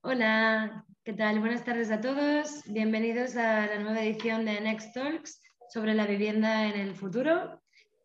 Hola, ¿qué tal? Buenas tardes a todos. Bienvenidos a la nueva edición de Next Talks sobre la vivienda en el futuro.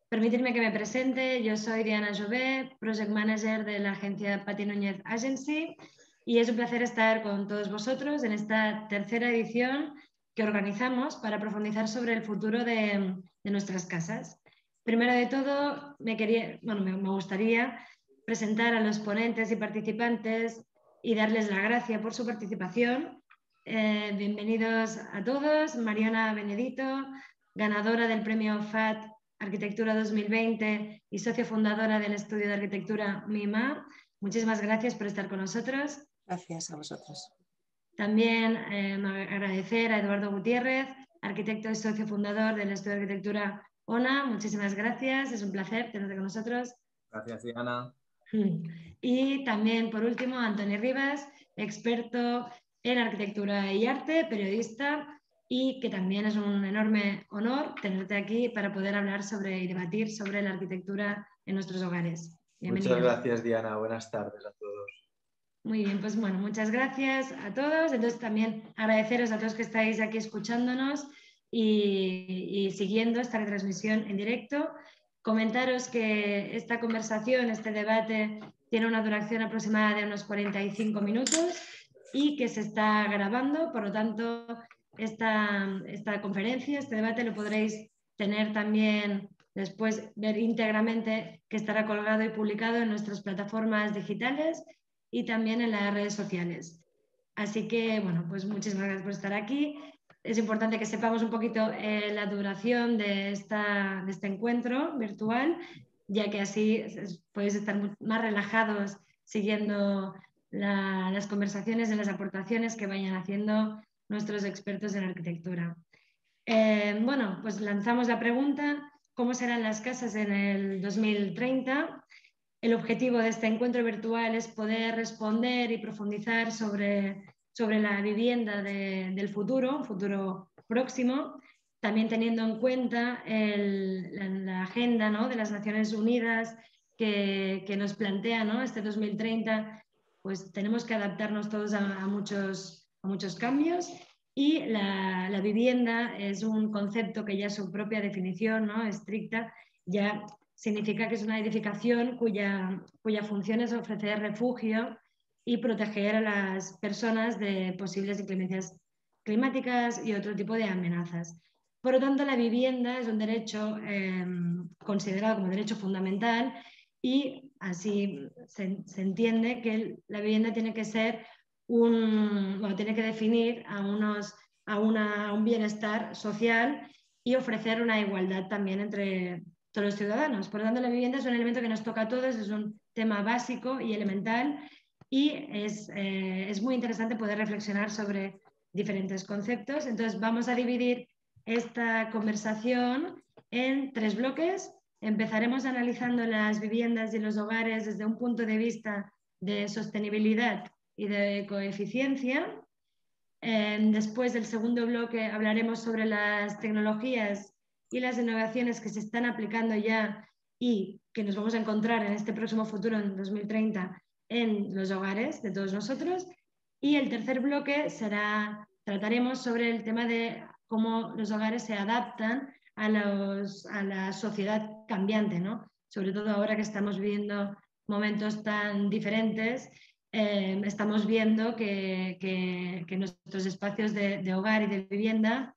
Permitidme que me presente. Yo soy Diana Jové, Project Manager de la agencia Pati Núñez Agency, y es un placer estar con todos vosotros en esta tercera edición que organizamos para profundizar sobre el futuro de nuestras casas. Primero de todo, me gustaría presentar a los ponentes y participantes y darles la gracia por su participación. Bienvenidos a todos. Mariana Benedito, ganadora del premio FAT Arquitectura 2020 y socio fundadora del estudio de arquitectura MIMA. Muchísimas gracias por estar con nosotros. Gracias a vosotros. También agradecer a Eduardo Gutiérrez, arquitecto y socio fundador del estudio de arquitectura ONA. Muchísimas gracias, es un placer tenerte con nosotros. Gracias, Diana. Y también, por último, Antonio Rivas, experto en arquitectura y arte, periodista, y que también es un enorme honor tenerte aquí para poder hablar sobre y debatir sobre la arquitectura en nuestros hogares. Bienvenido. Muchas gracias, Diana. Buenas tardes a todos. Muy bien, pues bueno, muchas gracias a todos. Entonces también agradeceros a todos que estáis aquí escuchándonos y siguiendo esta retransmisión en directo. Comentaros que esta conversación, este debate, tiene una duración aproximada de unos 45 minutos y que se está grabando. Por lo tanto, esta conferencia, este debate, lo podréis tener también después, ver íntegramente, que estará colgado y publicado en nuestras plataformas digitales y también en las redes sociales. Así que, bueno, pues muchísimas gracias por estar aquí. Es importante que sepamos un poquito la duración de este encuentro virtual, ya que así podéis estar más relajados siguiendo las conversaciones y las aportaciones que vayan haciendo nuestros expertos en arquitectura. Bueno, pues lanzamos la pregunta: ¿cómo serán las casas en el 2030? El objetivo de este encuentro virtual es poder responder y profundizar sobre la vivienda del futuro, un futuro próximo, también teniendo en cuenta la agenda, ¿no?, de las Naciones Unidas que nos plantea, ¿no?, este 2030. Pues tenemos que adaptarnos todos a muchos cambios, y la vivienda es un concepto que ya su propia definición, ¿no?, estricta, ya significa que es una edificación cuya función es ofrecer refugio y proteger a las personas de posibles inclemencias climáticas y otro tipo de amenazas. Por lo tanto, la vivienda es un derecho considerado como derecho fundamental, y así se entiende que la vivienda tiene que ser tiene que definir a un bienestar social y ofrecer una igualdad también entre todos los ciudadanos. Por lo tanto, la vivienda es un elemento que nos toca a todos, es un tema básico y elemental, y es muy interesante poder reflexionar sobre diferentes conceptos. Entonces, vamos a dividir esta conversación en 3 bloques. Empezaremos analizando las viviendas y los hogares desde un punto de vista de sostenibilidad y de coeficiencia. Después del segundo bloque hablaremos sobre las tecnologías y las innovaciones que se están aplicando ya y que nos vamos a encontrar en este próximo futuro, en 2030, en los hogares de todos nosotros. Y el tercer bloque trataremos sobre el tema de cómo los hogares se adaptan a la sociedad cambiante, ¿no? Sobre todo ahora que estamos viviendo momentos tan diferentes. Estamos viendo que nuestros espacios de hogar y de vivienda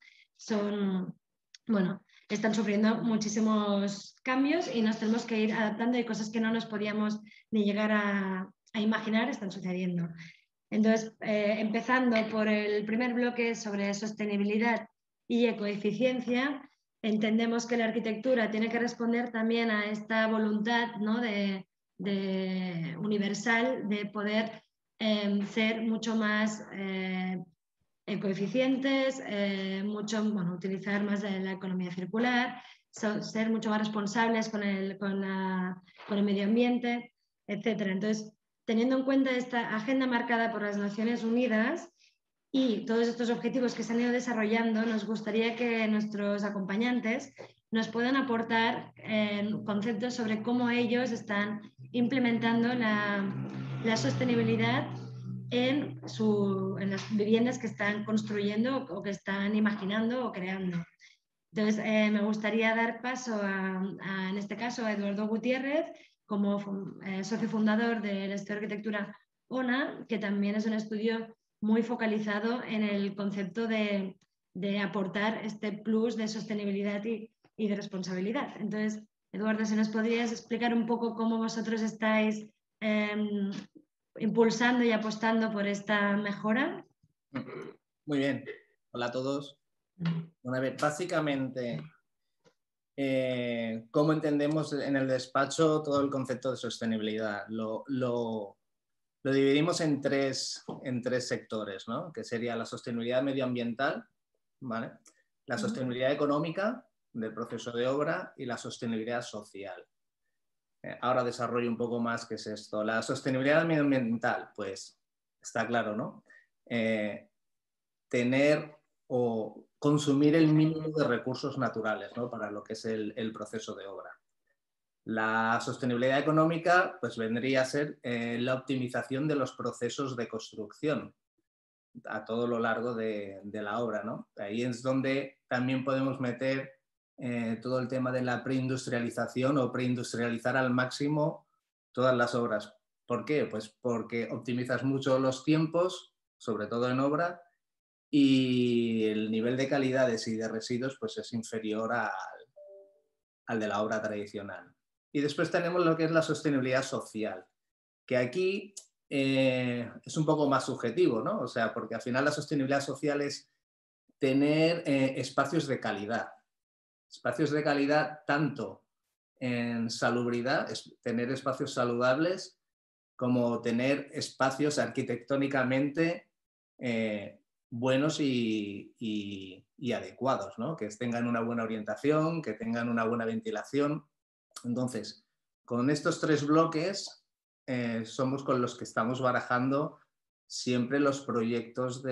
están sufriendo muchísimos cambios y nos tenemos que ir adaptando, y cosas que no nos podíamos ni llegar a imaginar están sucediendo. Entonces, empezando por el primer bloque sobre sostenibilidad y ecoeficiencia, entendemos que la arquitectura tiene que responder también a esta voluntad, ¿no?, de universal, de poder ser mucho más ecoeficientes, utilizar más la economía circular, ser mucho más responsables con el medio ambiente, etc. Entonces, teniendo en cuenta esta agenda marcada por las Naciones Unidas y todos estos objetivos que se han ido desarrollando, nos gustaría que nuestros acompañantes nos puedan aportar conceptos sobre cómo ellos están implementando la sostenibilidad en las viviendas que están construyendo o que están imaginando o creando. Entonces, me gustaría dar paso en este caso, a Eduardo Gutiérrez, como socio fundador del estudio de arquitectura ONA, que también es un estudio muy focalizado en el concepto de aportar este plus de sostenibilidad y de responsabilidad. Entonces, Eduardo, si nos podrías explicar un poco cómo vosotros estáis impulsando y apostando por esta mejora. Muy bien. Hola a todos. Una vez, básicamente, ¿cómo entendemos en el despacho todo el concepto de sostenibilidad? Lo dividimos en tres sectores, ¿no? Que sería la sostenibilidad medioambiental, ¿vale? La sostenibilidad económica del proceso de obra y la sostenibilidad social. Ahora desarrollo un poco más qué es esto. La sostenibilidad medioambiental, pues está claro, ¿no? Tener o consumir el mínimo de recursos naturales, ¿no? Para lo que es el proceso de obra. La sostenibilidad económica pues vendría a ser la optimización de los procesos de construcción a todo lo largo de la obra, ¿no? Ahí es donde también podemos meter todo el tema de la preindustrialización o preindustrializar al máximo todas las obras. ¿Por qué? Pues porque optimizas mucho los tiempos, sobre todo en obra, y el nivel de calidades y de residuos pues es inferior al de la obra tradicional. Y después tenemos lo que es la sostenibilidad social, que aquí es un poco más subjetivo, ¿no? O sea, porque al final la sostenibilidad social es tener espacios de calidad. Espacios de calidad tanto en salubridad, tener espacios saludables, como tener espacios arquitectónicamente buenos y adecuados, ¿no? Que tengan una buena orientación, que tengan una buena ventilación. Entonces, con estos tres bloques somos con los que estamos barajando siempre los proyectos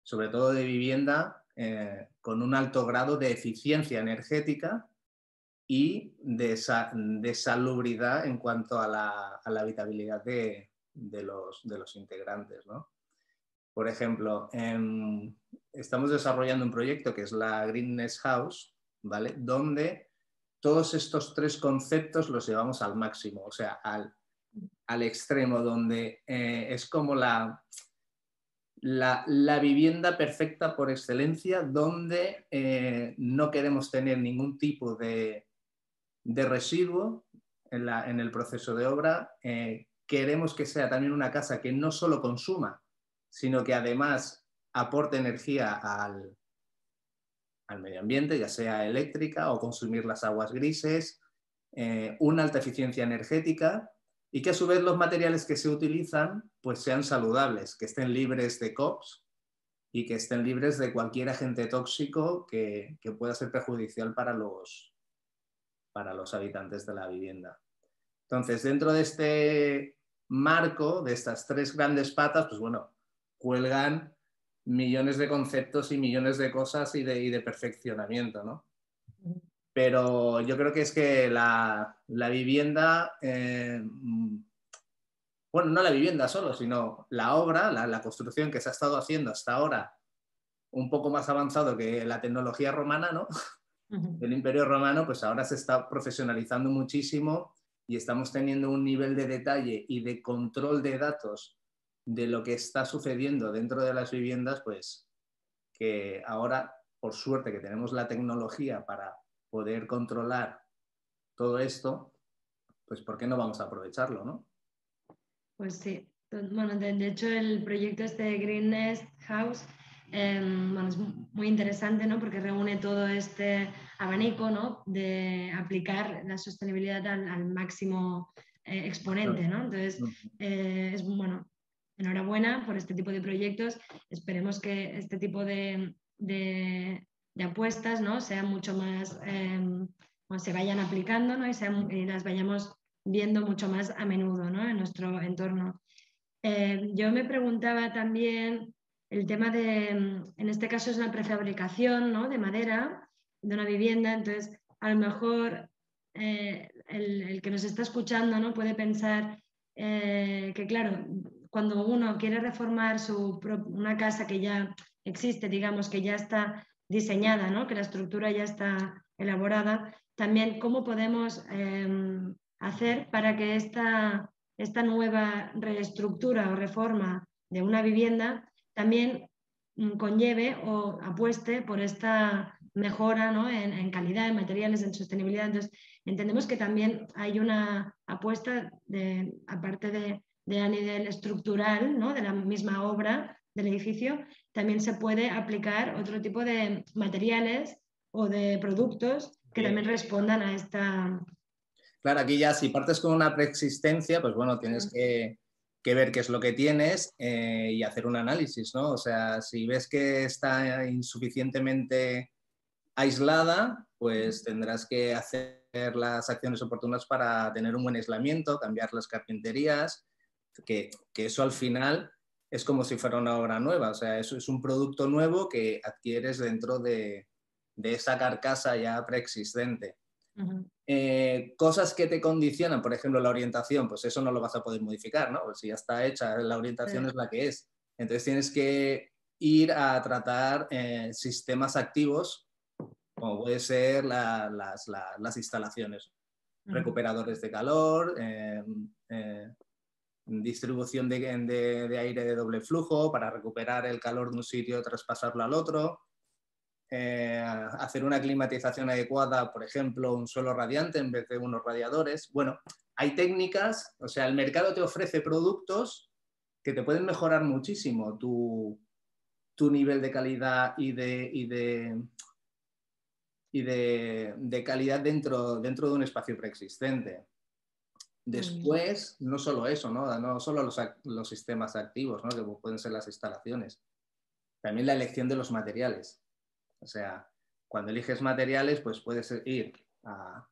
sobre todo de vivienda, con un alto grado de eficiencia energética y de salubridad en cuanto a la habitabilidad de los integrantes, ¿no? Por ejemplo, estamos desarrollando un proyecto que es la Greenness House, ¿vale? Donde todos estos tres conceptos los llevamos al máximo, o sea, al extremo, donde es como la vivienda perfecta por excelencia, donde no queremos tener ningún tipo de residuo en el proceso de obra. Queremos que sea también una casa que no solo consuma, sino que además aporte energía al medio ambiente, ya sea eléctrica o consumir las aguas grises, una alta eficiencia energética y que a su vez los materiales que se utilizan pues sean saludables, que estén libres de COPs y que estén libres de cualquier agente tóxico que pueda ser perjudicial para los habitantes de la vivienda. Entonces, dentro de este marco, de estas tres grandes patas, pues bueno, cuelgan millones de conceptos y millones de cosas y de perfeccionamiento, ¿no? Pero yo creo que es que la vivienda, bueno, no la vivienda solo, sino la obra, la construcción que se ha estado haciendo hasta ahora, un poco más avanzado que la tecnología romana, ¿no? Del Imperio Romano, pues ahora se está profesionalizando muchísimo y estamos teniendo un nivel de detalle y de control de datos de lo que está sucediendo dentro de las viviendas, pues que ahora, por suerte que tenemos la tecnología para poder controlar todo esto, pues ¿por qué no vamos a aprovecharlo, no? Pues sí. Bueno, de hecho el proyecto este de Greenness House bueno, es muy interesante, ¿no? Porque reúne todo este abanico, ¿no? De aplicar la sostenibilidad al máximo exponente, ¿no? Entonces, es bueno, enhorabuena por este tipo de proyectos. Esperemos que este tipo de apuestas, ¿no? Sean mucho más, o se vayan aplicando, ¿no? Y las vayamos viendo mucho más a menudo, ¿no? En nuestro entorno. Yo me preguntaba también el tema de, en este caso es una prefabricación, ¿no? De madera de una vivienda, entonces a lo mejor el que nos está escuchando, ¿no? Puede pensar que, claro, cuando uno quiere reformar una casa que ya existe, digamos, que ya está diseñada, ¿no? Que la estructura ya está elaborada, también cómo podemos hacer para que esta nueva reestructura o reforma de una vivienda también conlleve o apueste por esta mejora, ¿no? en calidad, en materiales, en sostenibilidad. Entonces, entendemos que también hay una apuesta, aparte de a nivel estructural, ¿no? De la misma obra del edificio, también se puede aplicar otro tipo de materiales o de productos que también respondan a esta... Claro, aquí ya si partes con una preexistencia, pues bueno, tienes que ver qué es lo que tienes y hacer un análisis, ¿no? O sea, si ves que está insuficientemente aislada, pues tendrás que hacer las acciones oportunas para tener un buen aislamiento, cambiar las carpinterías, que eso al final es como si fuera una obra nueva, o sea, eso es un producto nuevo que adquieres dentro de esa carcasa ya preexistente. Cosas que te condicionan, por ejemplo, la orientación, pues eso no lo vas a poder modificar, ¿no? Pues si ya está hecha, la orientación es la que es. Entonces tienes que ir a tratar sistemas activos, como puede ser las instalaciones, recuperadores de calor, distribución de aire de doble flujo para recuperar el calor de un sitio y traspasarlo al otro. Hacer una climatización adecuada, por ejemplo, un suelo radiante en vez de unos radiadores. Bueno, hay técnicas, o sea, el mercado te ofrece productos que te pueden mejorar muchísimo tu nivel de calidad y de calidad dentro de un espacio preexistente. Después, no solo eso, no solo los sistemas activos, ¿no? Que pueden ser las instalaciones, también la elección de los materiales. O sea, cuando eliges materiales, pues puedes ir a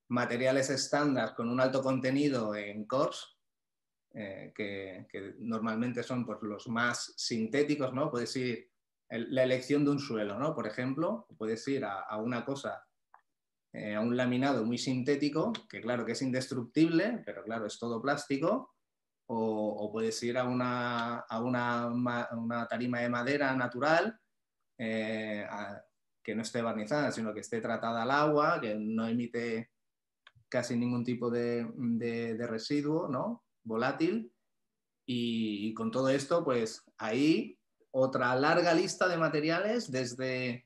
materiales estándar con un alto contenido en CORS, que normalmente son pues, los más sintéticos, ¿no? Puedes ir la elección de un suelo, ¿no? Por ejemplo, puedes ir a una cosa, a un laminado muy sintético, que claro que es indestructible, pero claro, es todo plástico, o puedes ir a una tarima de madera natural, que no esté barnizada, sino que esté tratada al agua, que no emite casi ningún tipo de residuo, ¿no? Volátil. Y con todo esto, pues ahí otra larga lista de materiales, desde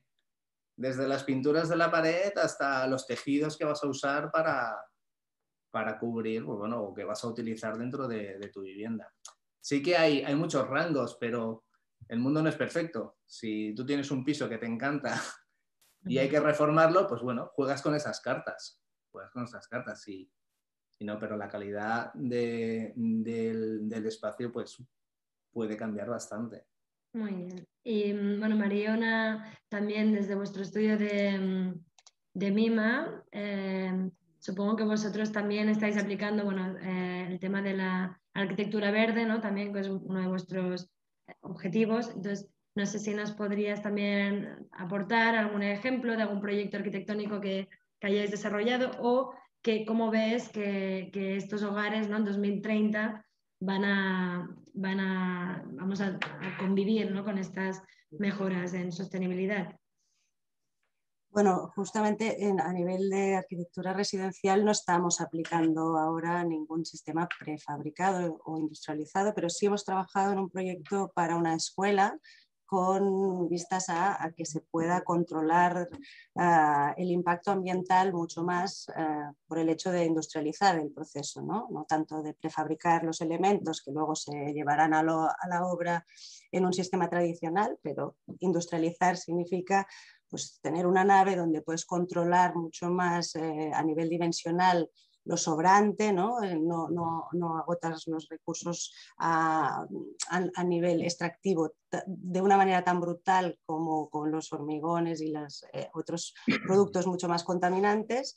las pinturas de la pared hasta los tejidos que vas a usar para cubrir, pues bueno, o que vas a utilizar dentro de tu vivienda. Sí que hay muchos rangos, pero el mundo no es perfecto. Si tú tienes un piso que te encanta y hay que reformarlo, pues bueno, juegas con esas cartas. Y no, pero la calidad del espacio pues puede cambiar bastante. Muy bien. Y bueno, Mariona, también desde vuestro estudio de MIMA, supongo que vosotros también estáis aplicando el tema de la arquitectura verde, ¿no? También que es uno de vuestros objetivos. Entonces, no sé si nos podrías también aportar algún ejemplo de algún proyecto arquitectónico que hayáis desarrollado o cómo ves que estos hogares, ¿no? En 2030 vamos a convivir, ¿no? Con estas mejoras en sostenibilidad. Bueno, justamente a nivel de arquitectura residencial no estamos aplicando ahora ningún sistema prefabricado o industrializado, pero sí hemos trabajado en un proyecto para una escuela con vistas a que se pueda controlar el impacto ambiental mucho más por el hecho de industrializar el proceso, ¿no? No tanto de prefabricar los elementos que luego se llevarán a la obra en un sistema tradicional, pero industrializar significa pues, tener una nave donde puedes controlar mucho más a nivel dimensional lo sobrante, ¿no? No agotas los recursos a nivel extractivo de una manera tan brutal como con los hormigones y los otros productos mucho más contaminantes.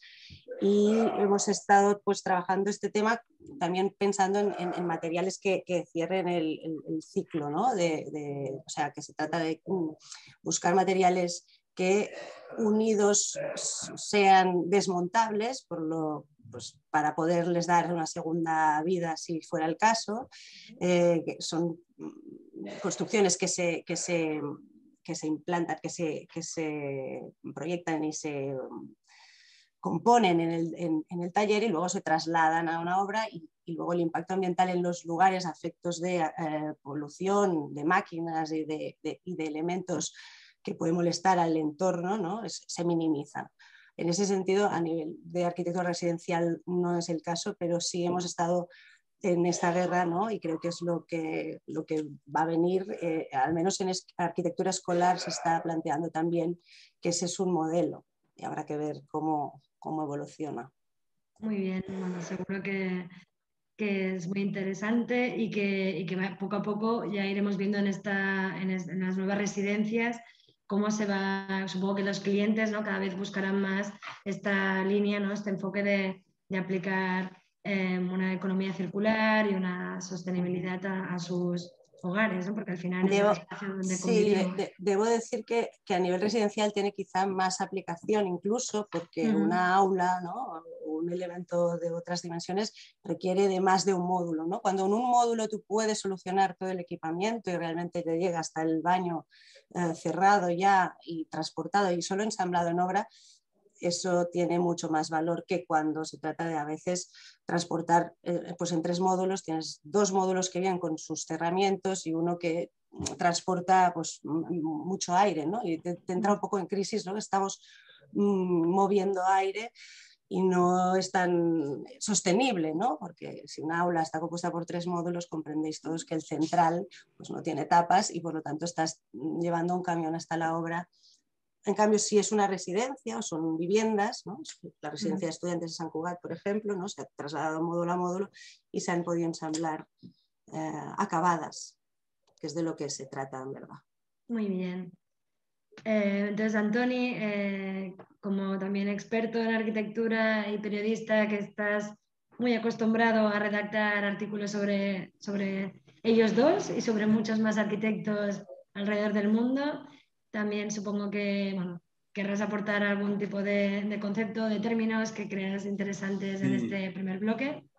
Y hemos estado pues, trabajando este tema también pensando en materiales que cierren el ciclo, ¿no? O sea, que se trata de buscar materiales que unidos sean desmontables por pues, para poderles dar una segunda vida si fuera el caso. Son construcciones que se implantan, que se proyectan y se componen en el taller y luego se trasladan a una obra y luego el impacto ambiental en los lugares a efectos de polución, de máquinas y de elementos que pueden molestar al entorno, ¿no? Se minimiza. En ese sentido, a nivel de arquitectura residencial no es el caso, pero sí hemos estado en esta guerra, ¿no? Y creo que es lo que va a venir, al menos en arquitectura escolar se está planteando también que ese es un modelo y habrá que ver cómo evoluciona. Muy bien, bueno, seguro que es muy interesante y que poco a poco ya iremos viendo en las nuevas residencias cómo se va, supongo que los clientes, ¿no? Cada vez buscarán más esta línea, ¿no? Este enfoque de aplicar una economía circular y una sostenibilidad a sus hogares, ¿no? Porque al final es el espacio donde convivimos. Debo decir que a nivel residencial tiene quizá más aplicación incluso porque una aula, ¿no? Un elemento de otras dimensiones requiere de más de un módulo, ¿no? Cuando en un módulo tú puedes solucionar todo el equipamiento y realmente te llega hasta el baño cerrado ya y transportado y solo ensamblado en obra, eso tiene mucho más valor que cuando se trata de a veces transportar, pues en 3 módulos tienes 2 módulos que vienen con sus cerramientos y uno que transporta pues mucho aire, ¿no? Y te entra un poco en crisis, ¿no? Estamos moviendo aire y no es tan sostenible, ¿no? Porque si una aula está compuesta por 3 módulos, comprendéis todos que el central pues no tiene tapas y por lo tanto estás llevando un camión hasta la obra. En cambio, si es una residencia o son viviendas, ¿no? La residencia de estudiantes de Sant Cugat, por ejemplo, ¿no? Se ha trasladado módulo a módulo y se han podido ensamblar acabadas, que es de lo que se trata en verdad. Muy bien. Entonces, Antoni, como también experto en arquitectura y periodista, que estás muy acostumbrado a redactar artículos sobre ellos dos y sobre muchos más arquitectos alrededor del mundo, también supongo que, bueno, querrás aportar algún tipo de concepto, de términos que creas interesantes en este primer bloque.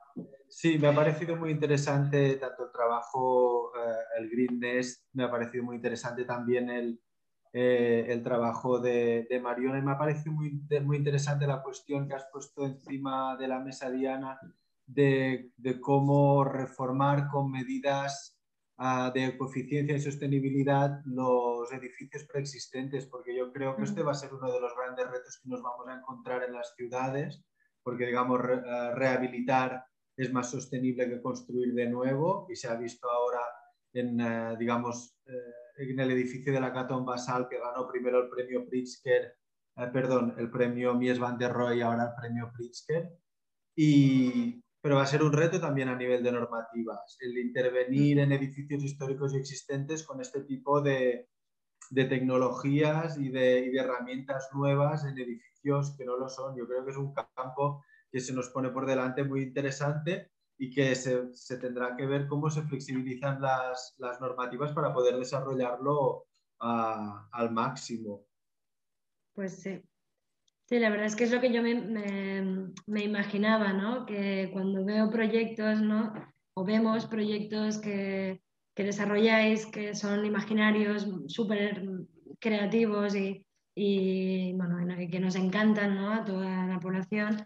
Sí, me ha parecido muy interesante tanto el trabajo, el Green Nest, me ha parecido muy interesante también el trabajo de Mariona y me ha parecido muy interesante la cuestión que has puesto encima de la mesa, Diana, de cómo reformar con medidas de ecoeficiencia y sostenibilidad los edificios preexistentes, porque yo creo que este va a ser uno de los grandes retos que nos vamos a encontrar en las ciudades, porque digamos rehabilitar es más sostenible que construir de nuevo y se ha visto ahora en el edificio de la Caton Basal, que ganó primero el premio Pritzker, el premio Mies van der Rohe y ahora el premio Pritzker. Pero va a ser un reto también a nivel de normativas, el intervenir en edificios históricos y existentes con este tipo de tecnologías y de herramientas nuevas en edificios que no lo son. Yo creo que es un campo que se nos pone por delante muy interesante y que se tendrá que ver cómo se flexibilizan las normativas para poder desarrollarlo al máximo. Pues sí. Sí, la verdad es que es lo que yo me imaginaba, ¿no? Que cuando veo proyectos, ¿no? O vemos proyectos que desarrolláis, que son imaginarios súper creativos y, bueno, y que nos encantan, ¿no? A toda la población,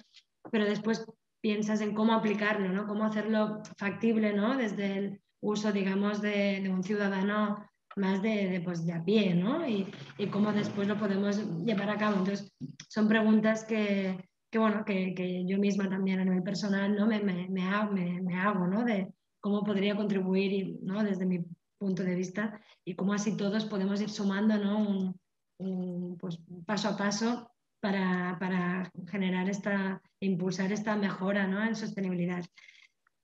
pero después piensas en cómo aplicarlo, ¿no? Cómo hacerlo factible, ¿no? Desde el uso, digamos, de un ciudadano más pues de a pie, ¿no? Y cómo después lo podemos llevar a cabo. Entonces, son preguntas que yo misma también a nivel personal, ¿no? me hago, ¿no? De cómo podría contribuir, ¿no? Desde mi punto de vista y cómo así todos podemos ir sumando, ¿no? Pues, paso a paso para generar impulsar esta mejora, ¿no? En sostenibilidad.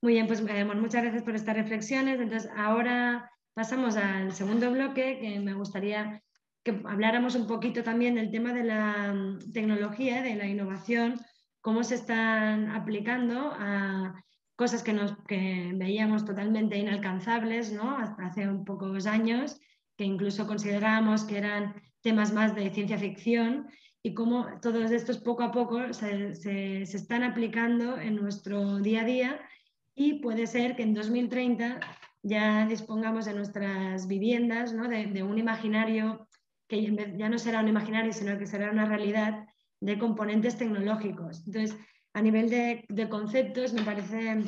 Muy bien, pues muchas gracias por estas reflexiones. Entonces, ahora pasamos al segundo bloque, que me gustaría que habláramos un poquito también del tema de la tecnología, de la innovación, cómo se están aplicando a cosas que veíamos totalmente inalcanzables, ¿no? Hasta hace un pocos años, que incluso considerábamos que eran temas más de ciencia ficción y cómo todos estos poco a poco se están aplicando en nuestro día a día, y puede ser que en 2030 ya dispongamos de nuestras viviendas, ¿no? de un imaginario que ya no será un imaginario, sino que será una realidad de componentes tecnológicos. Entonces, a nivel de conceptos, me parece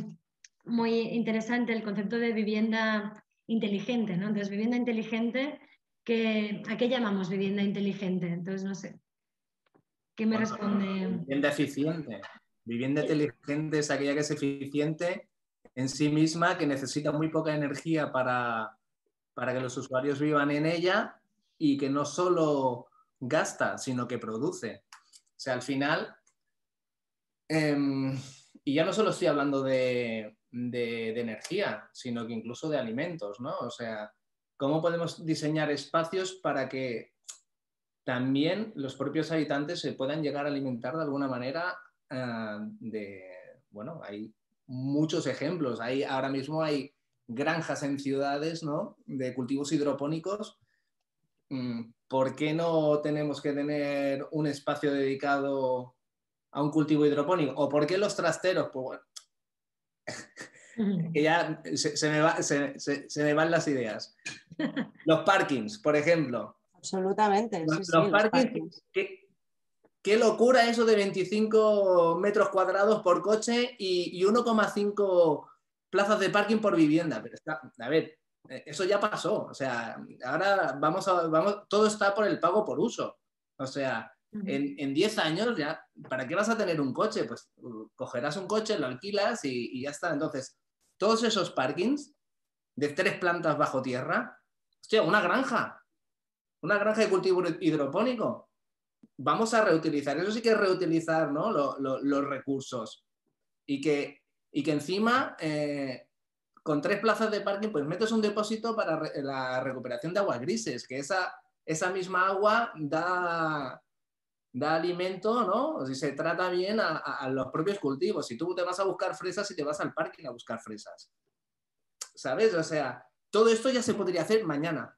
muy interesante el concepto de vivienda inteligente, ¿no? Entonces, vivienda inteligente, ¿a qué llamamos vivienda inteligente? Entonces, no sé. ¿Qué me responde? Vivienda eficiente. Vivienda inteligente es aquella que es eficiente en sí misma, que necesita muy poca energía para que los usuarios vivan en ella, y que no solo gasta, sino que produce. O sea, al final, y ya no solo estoy hablando de energía, sino que incluso de alimentos, ¿no? O sea, ¿cómo podemos diseñar espacios para que también los propios habitantes se puedan llegar a alimentar de alguna manera? Bueno, hay muchos ejemplos. Ahora mismo hay granjas en ciudades, ¿no?, de cultivos hidropónicos. ¿Por qué no tenemos que tener un espacio dedicado a un cultivo hidropónico? ¿O por qué los trasteros? Pues bueno, que ya se me van las ideas. Los parkings, por ejemplo. Absolutamente, sí, Los sí, parkings. Qué locura eso de 25 metros cuadrados por coche y 1,5 plazas de parking por vivienda. Pero a ver, eso ya pasó. O sea, ahora todo está por el pago por uso. O sea, en 10 años ya, ¿para qué vas a tener un coche? Pues cogerás un coche, lo alquilas y ya está. Entonces, todos esos parkings de 3 plantas bajo tierra, hostia, una granja de cultivo hidropónico. Vamos a reutilizar, eso sí que es reutilizar, ¿no?, los recursos. Y que encima, con 3 plazas de parking, pues metes un depósito para la recuperación de aguas grises, que esa misma agua da alimento, ¿no? Si se trata bien a los propios cultivos. Si tú te vas a buscar fresas y te vas al parking a buscar fresas, ¿sabes? O sea, todo esto ya se podría hacer mañana.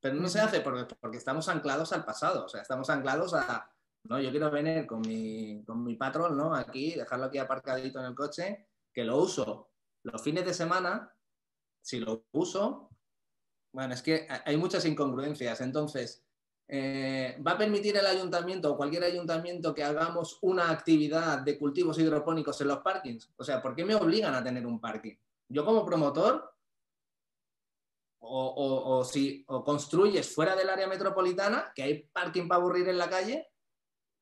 Pero no se hace porque estamos anclados al pasado. O sea, estamos anclados a, no, yo quiero venir con mi patrón, ¿no?, aquí, dejarlo aquí aparcadito en el coche, que lo uso los fines de semana. Si lo uso, bueno, es que hay muchas incongruencias. Entonces, ¿va a permitir el ayuntamiento o cualquier ayuntamiento que hagamos una actividad de cultivos hidropónicos en los parkings? O sea, ¿por qué me obligan a tener un parking? Yo como promotor, si construyes fuera del área metropolitana, que hay parking para aburrir en la calle,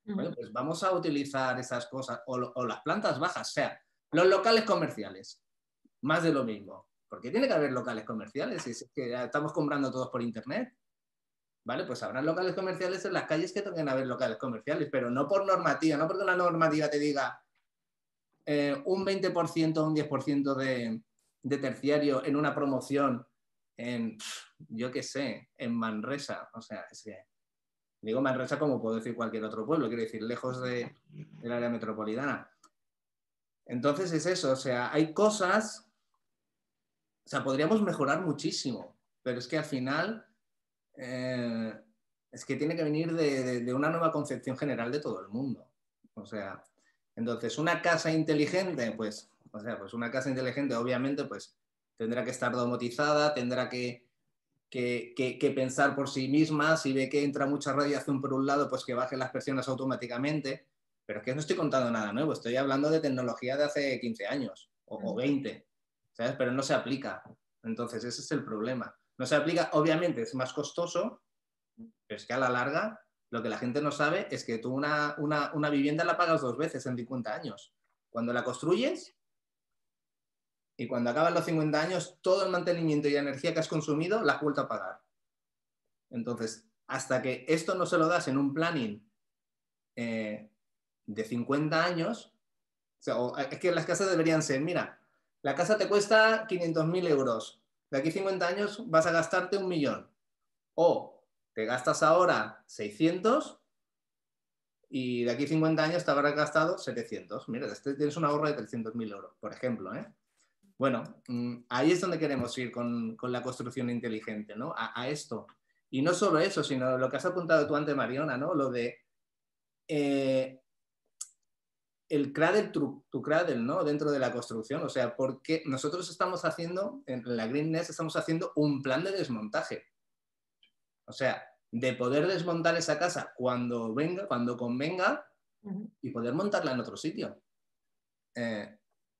bueno, pues vamos a utilizar esas cosas, o las plantas bajas, o sea, los locales comerciales, más de lo mismo. Porque tiene que haber locales comerciales, y es que ya estamos comprando todos por internet. Vale, pues habrán locales comerciales en las calles que tengan que haber locales comerciales, pero no por normativa, no porque una normativa te diga un 20% o un 10% de terciario en una promoción yo qué sé, en Manresa. O sea, es que digo Manresa como puedo decir cualquier otro pueblo, quiero decir, lejos del área metropolitana. Entonces es eso, o sea, hay cosas, o sea, podríamos mejorar muchísimo, pero es que al final es que tiene que venir de una nueva concepción general de todo el mundo. O sea, entonces una casa inteligente, pues una casa inteligente obviamente pues tendrá que estar domotizada, tendrá que pensar por sí misma. Si ve que entra mucha radiación por un lado, pues que baje las presiones automáticamente. Pero es que no estoy contando nada nuevo, estoy hablando de tecnología de hace 15 años o 20, ¿sabes? Pero no se aplica. Entonces ese es el problema. No se aplica, obviamente es más costoso, pero es que a la larga lo que la gente no sabe es que tú una vivienda la pagas 2 veces en 50 años. Cuando la construyes y cuando acaban los 50 años, todo el mantenimiento y energía que has consumido la has vuelto a pagar. Entonces, hasta que esto no se lo das en un planning de 50 años, o sea, es que las casas deberían ser, mira, la casa te cuesta 500.000 euros, de aquí 50 años vas a gastarte 1 millón, o te gastas ahora 600 y de aquí 50 años te habrás gastado 700. Mira, tienes un ahorro de 300.000 euros, por ejemplo, ¿eh? Bueno, ahí es donde queremos ir con la construcción inteligente, ¿no? A esto. Y no solo eso, sino lo que has apuntado tú antes, Mariona, ¿no? Lo de el cradle to cradle, ¿no? Dentro de la construcción. O sea, porque nosotros estamos haciendo, en la Green Nest estamos haciendo un plan de desmontaje. O sea, de poder desmontar esa casa cuando venga, cuando convenga, y poder montarla en otro sitio.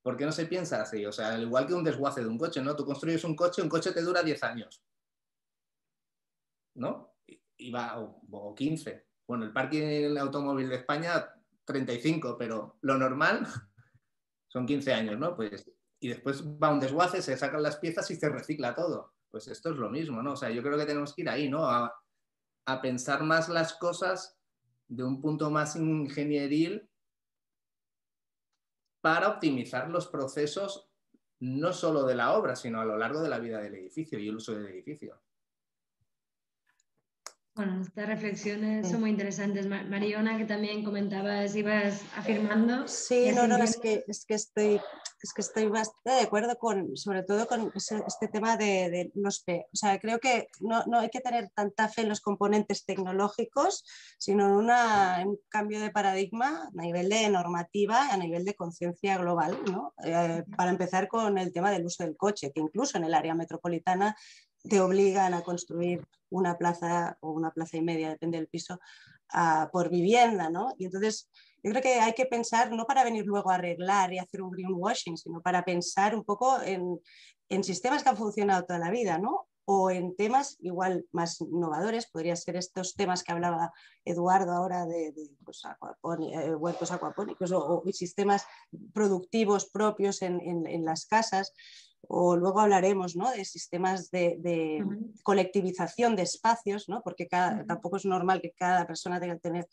¿Por qué no se piensa así? O sea, al igual que un desguace de un coche, ¿no? Tú construyes un coche te dura 10 años, ¿no? Y va, o 15. Bueno, el parque del automóvil de España, 35, pero lo normal son 15 años, ¿no? Pues, y después va un desguace, se sacan las piezas y se recicla todo. Pues esto es lo mismo, ¿no? O sea, yo creo que tenemos que ir ahí, ¿no? A pensar más las cosas de un punto más ingenieril para optimizar los procesos no solo de la obra, sino a lo largo de la vida del edificio y el uso del edificio. Bueno, estas reflexiones son muy interesantes. Mariona, que también comentabas, ibas afirmando. Sí, no, es que estoy bastante de acuerdo con, sobre todo con este tema de los P. O sea, creo que no hay que tener tanta fe en los componentes tecnológicos, sino en un cambio de paradigma a nivel de normativa, a nivel de conciencia global, ¿no? Para empezar con el tema del uso del coche, que incluso en el área metropolitana te obligan a construir una plaza o una plaza y media, depende del piso, por vivienda, ¿no? Y entonces yo creo que hay que pensar, no para venir luego a arreglar y hacer un greenwashing, sino para pensar un poco en sistemas que han funcionado toda la vida, ¿no? O en temas igual más innovadores, podría ser estos temas que hablaba Eduardo ahora de pues, huertos acuapónicos o sistemas productivos propios en las casas. O luego hablaremos, ¿no? De sistemas de colectivización de espacios, ¿no? Porque tampoco es normal que cada persona tenga que tener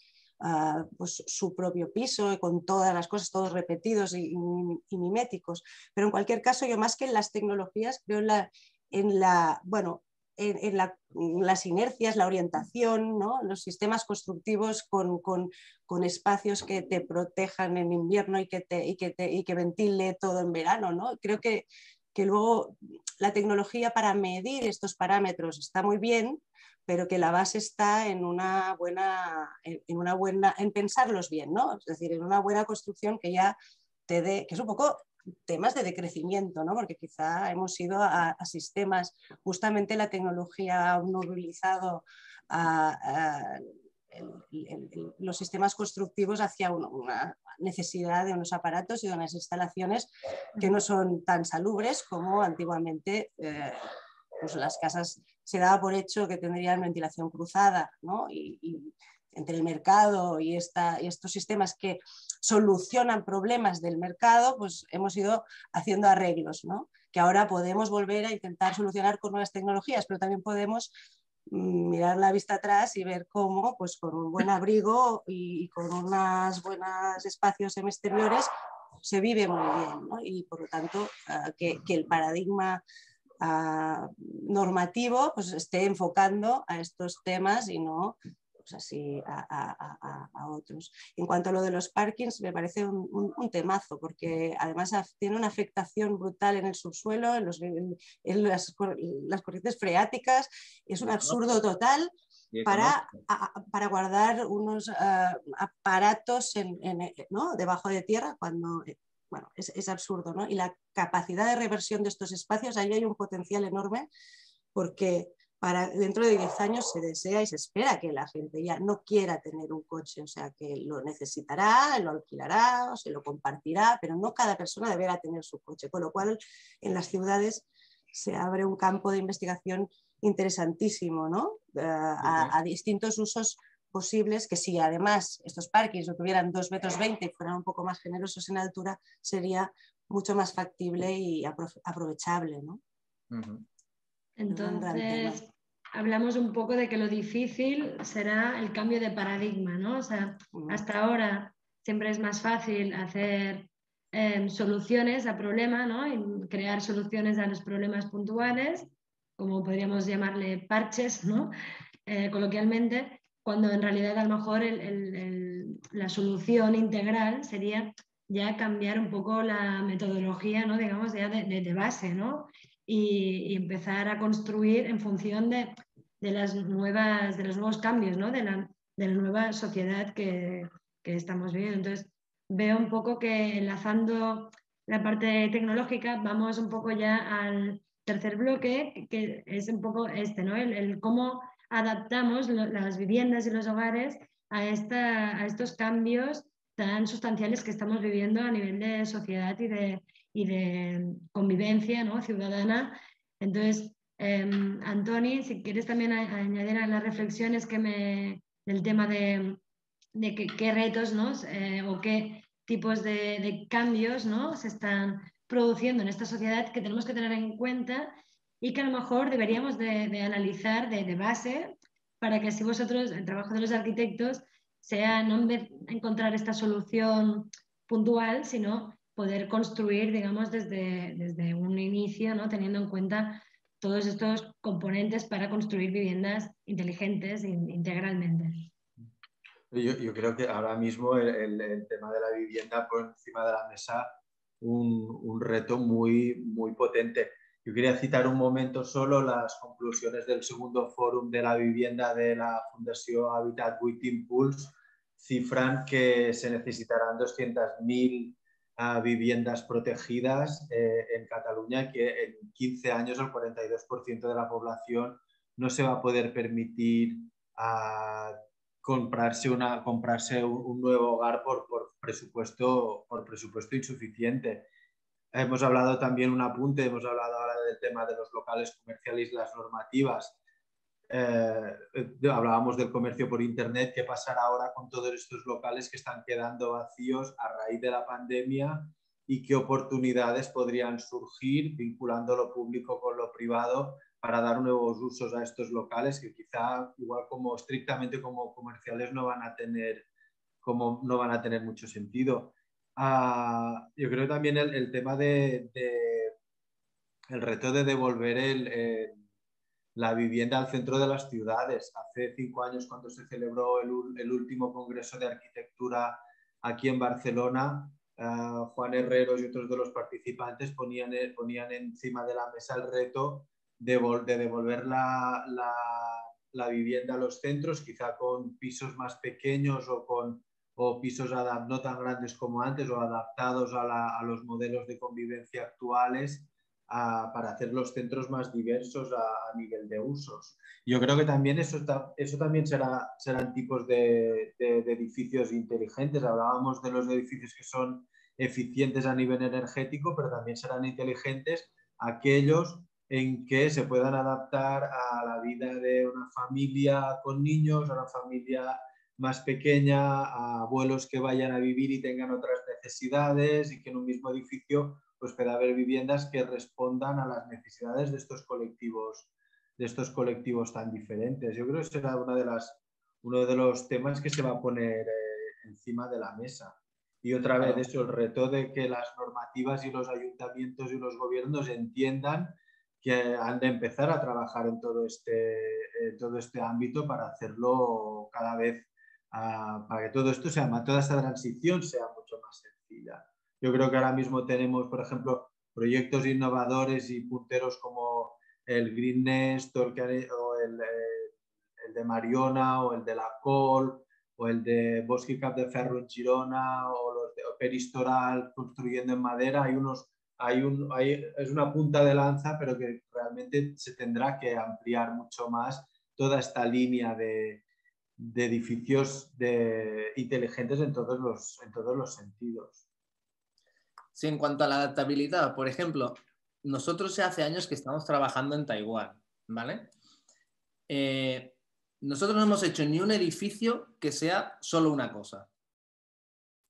pues su propio piso con todas las cosas, todos repetidos y miméticos. Pero en cualquier caso, yo más que en las tecnologías, creo en las inercias, la orientación, ¿no? Los sistemas constructivos con espacios que te protejan en invierno y que ventile todo en verano, ¿no? Creo que luego la tecnología para medir estos parámetros está muy bien, pero que la base está en en pensarlos bien, ¿no? Es decir, en una buena construcción que ya te dé, que es un poco temas de decrecimiento, ¿no? Porque quizá hemos ido a sistemas, justamente la tecnología ha movilizado los sistemas constructivos hacia una necesidad de unos aparatos y de unas instalaciones que no son tan salubres como antiguamente. Pues las casas se daba por hecho que tendrían ventilación cruzada, ¿no? Y entre el mercado y estos sistemas que solucionan problemas del mercado, pues hemos ido haciendo arreglos, ¿no? Que ahora podemos volver a intentar solucionar con nuevas tecnologías, pero también podemos mirar la vista atrás y ver cómo, pues con un buen abrigo y con unos buenos espacios exteriores se vive muy bien, ¿no? Y por lo tanto que el paradigma normativo pues esté enfocando a estos temas y no pues así a otros. En cuanto a lo de los parkings, me parece un temazo, porque además tiene una afectación brutal en el subsuelo, en las corrientes freáticas, es un absurdo total para guardar unos aparatos ¿no? debajo de tierra cuando... Bueno, es absurdo, ¿no? Y la capacidad de reversión de estos espacios, ahí hay un potencial enorme, porque dentro de 10 años se desea y se espera que la gente ya no quiera tener un coche, o sea, que lo necesitará, lo alquilará, o se lo compartirá, pero no cada persona deberá tener su coche, con lo cual en las ciudades se abre un campo de investigación interesantísimo, ¿no? A distintos usos posibles, que si además estos parkings no tuvieran 2,20 metros y fueran un poco más generosos en altura, sería mucho más factible y aprovechable, ¿no? Entonces, hablamos un poco de que lo difícil será el cambio de paradigma, ¿no? O sea, hasta ahora siempre es más fácil hacer soluciones a problemas, ¿no? Y crear soluciones a los problemas puntuales, como podríamos llamarle parches, ¿no? Coloquialmente, cuando en realidad a lo mejor la solución integral sería ya cambiar un poco la metodología, ¿no? Digamos, ya de base, ¿no? Y empezar a construir en función de de los nuevos cambios, ¿no? de la nueva sociedad que estamos viviendo. Entonces, veo un poco que enlazando la parte tecnológica, vamos un poco ya al tercer bloque, que es un poco ¿no? El cómo adaptamos las viviendas y los hogares a estos cambios tan sustanciales que estamos viviendo a nivel de sociedad y de convivencia, ¿no? ciudadana. Entonces, Antoni, si quieres también añadir a las reflexiones del tema de qué retos, ¿no? O qué tipos de cambios, ¿no? se están produciendo en esta sociedad que tenemos que tener en cuenta y que a lo mejor deberíamos de analizar de base para que así vosotros, el trabajo de los arquitectos, sea no en vez de encontrar esta solución puntual, sino poder construir, digamos, desde un inicio, ¿no? teniendo en cuenta todos estos componentes para construir viviendas inteligentes integralmente. Yo creo que ahora mismo el tema de la vivienda por encima de la mesa un reto muy, muy potente. Yo quería citar un momento solo las conclusiones del segundo fòrum de la vivienda de la Fundació Habitat 8 Impuls, cifran que se necesitarán 200.000 viviendas protegidas en Cataluña, que en 15 años el 42% de la población no se va a poder permitir comprarse un nuevo hogar por presupuesto insuficiente. Hemos hablado también un apunte, hemos hablado ahora del tema de los locales comerciales y las normativas. Hablábamos del comercio por internet. ¿Qué pasará ahora con todos estos locales que están quedando vacíos a raíz de la pandemia y qué oportunidades podrían surgir vinculando lo público con lo privado para dar nuevos usos a estos locales que quizá igual como estrictamente como comerciales no van a tener mucho sentido? Yo creo también el tema el reto de devolver la vivienda al centro de las ciudades. Hace 5 años, cuando se celebró el último Congreso de Arquitectura aquí en Barcelona, Juan Herreros y otros de los participantes ponían encima de la mesa el reto de devolver la vivienda a los centros, quizá con pisos más pequeños o pisos no tan grandes como antes o adaptados a los modelos de convivencia actuales, para hacer los centros más diversos a nivel de usos. Yo creo que también eso también serán tipos de edificios inteligentes. Hablábamos de los edificios que son eficientes a nivel energético, pero también serán inteligentes aquellos en que se puedan adaptar a la vida de una familia con niños, a una familia más pequeña, a abuelos que vayan a vivir y tengan otras necesidades y que en un mismo edificio pues pueda haber viviendas que respondan a las necesidades de estos colectivos tan diferentes. Yo creo que será uno de los temas que se va a poner encima de la mesa. Y otra vez eso, el reto de que las normativas y los ayuntamientos y los gobiernos entiendan que han de empezar a trabajar en todo este ámbito para hacerlo cada vez, para que todo esto toda esta transición sea mucho más sencilla. Yo creo que ahora mismo tenemos, por ejemplo, proyectos innovadores y punteros como el Green Nest o el de Mariona o el de la Col o el de Bosque y Cap de Ferro en Girona o los de Peristoral construyendo en madera. Es una punta de lanza, pero que realmente se tendrá que ampliar mucho más toda esta línea de edificios inteligentes en todos los sentidos. Sí, en cuanto a la adaptabilidad, por ejemplo, nosotros ya hace años que estamos trabajando en Taiwán, ¿vale? Nosotros no hemos hecho ni un edificio que sea solo una cosa.